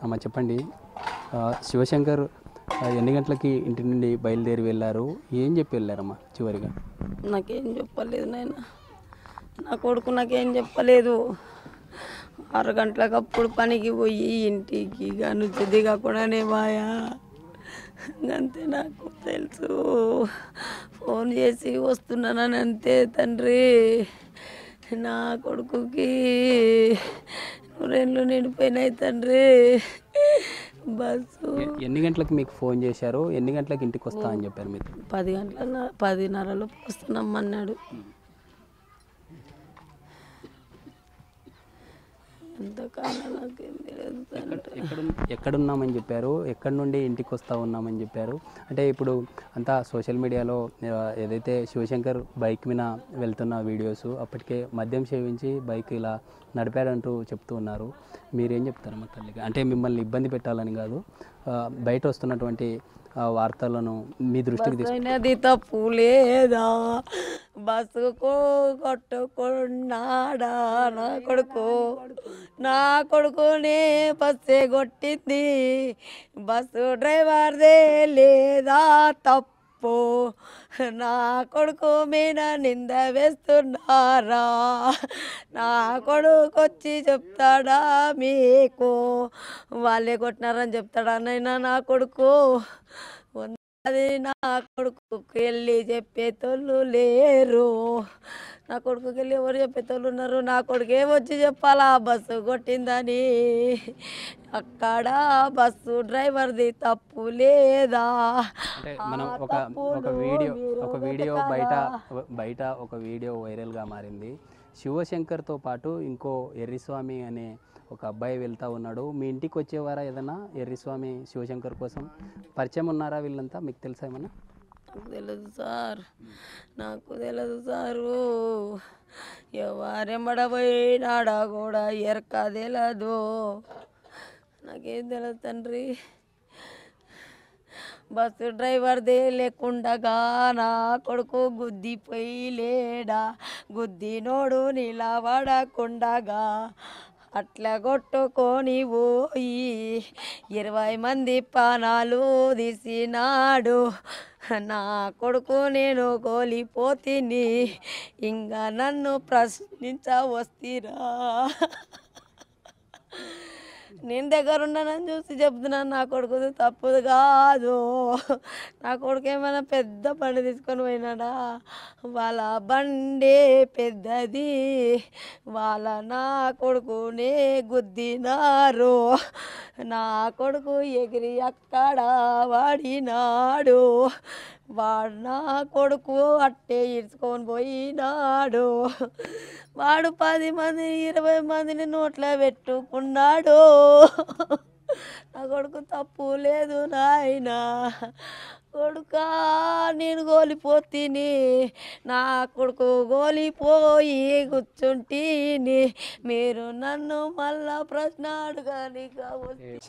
అమ్మ చెప్పండి, శివశంకర్ ఎన్ని గంటలకి ఇంటి నుండి బయలుదేరి వెళ్ళారు? ఏం చెప్పి వెళ్ళారమ్మా చివరిగా? నాకేం చెప్పలేదు నాయన, నా కొడుకు నాకేం చెప్పలేదు. 6 గంటలకప్పుడు పనికి పోయి ఇంటికి నుంచి దిగకుండానే మాయా. అంతే నాకు తెలుసు. ఫోన్ చేసి వస్తున్నానని అంతే. తండ్రి, నా కొడుకుకి 100 ఏళ్ళు నిండిపోయినాయి తండ్రి. బస్సు ఎన్ని గంటలకు మీకు ఫోన్ చేశారు? ఎన్ని గంటలకు ఇంటికి వస్తా అని చెప్పారు మీరు? 10 గంటల 10:30 వస్తున్నామన్నాడు. ఎంతకన్నా నాకేం తెలియదు. ఎక్కడున్నామని చెప్పారు? ఎక్కడి నుండి ఇంటికి వస్తూ ఉన్నామని చెప్పారు? అంటే ఇప్పుడు అంతా సోషల్ మీడియాలో ఏదైతే శివశంకర్ బైక్ మీద వెళ్తున్న వీడియోస్, అప్పటికే మద్యం సేవించి బైక్ ఇలా నడిపాడంటూ చెప్తూ ఉన్నారు. మీరేం చెప్తారమ్మా తల్లిగా? అంటే మిమ్మల్ని ఇబ్బంది పెట్టాలని కాదు, బయట వస్తున్నటువంటి వార్తలను మీ దృష్టికి తీసుకున్నది తప్పు లేదా? బస్సుకు కొట్టుకున్నాడా నా కొడుకునే బస్సే కొట్టింది. బస్సు డ్రైవర్దే లేదా తప్పు? నా కొడుకు మీద నింద వేస్తున్నారా? నా కొడుకు వచ్చి చెప్తాడా మీకు? వాళ్ళే కొట్టినారని చెప్తాడా నైనా నా కొడుకు? అది నా కొడుకుకి వెళ్ళి చెప్పేతోళ్ళు లేరు. నా కొడుకుకి వెళ్ళి ఎవరు చెప్పేతోళ్ళు ఉన్నారు? నా కొడుకే వచ్చి చెప్పాలా బస్సు కొట్టిందని? అక్కడ బస్సు డ్రైవర్ది తప్పు లేదా? అంటే మనం ఒక వీడియో బయట ఒక వీడియో వైరల్గా మారింది. శివశంకర్తో పాటు ఇంకో ఎర్రిస్వామి అనే ఒక అబ్బాయి వెళ్తూ ఉన్నాడు. మీ ఇంటికి వచ్చేవారా ఏదన్నా ఎర్రిస్వామి శివశంకర్ కోసం? పరిచయం ఉన్నారా వీళ్ళంతా? మీకు తెలుసా ఏమన్నా? నాకు తెలియదు సార్, నాకు తెలియదు సారు. ఎవరెంబడబోయినాడా కూడా ఎరక తెలియదు. నాకేం తెలియదు తండ్రి. బస్సు డ్రైవర్దే లేకుండగా నా కొడుకు గుద్దిపోయి లేడా? గుద్దినోడు నిలబడకుండగా అట్లా కొట్టుకొని పోయి 20 మంది ప్రాణాలు తీసినాడు. నా కొడుకు నేను కోల్పోతిని, ఇంకా నన్ను ప్రశ్నించవస్తిరా? నేను దగ్గరున్నానని చూసి చెప్తున్నాను, నా కొడుకుది తప్పుది కాదు. నా కొడుకు ఏమైనా పెద్ద బండి తీసుకొని పోయినాడా? వాళ్ళ బండి పెద్దది, వాళ్ళ నా కొడుకునే గుద్దినారు. నా కొడుకు ఎగిరి అక్కడ వాడినాడు. వాడు నా కొడుకు అట్టే ఇడ్చుకొని పోయినాడు. వాడు 10 మంది 20 మందిని నోట్లో పెట్టుకున్నాడు. నా కొడుకు తప్పు లేదు నాయనా. కొడుకా, నేను గోలిపోతిని, నా కొడుకు గోలిపోయి కూర్చుంటిని. మీరు నన్ను మళ్ళా ప్రశ్న అడగాలి కావచ్చు.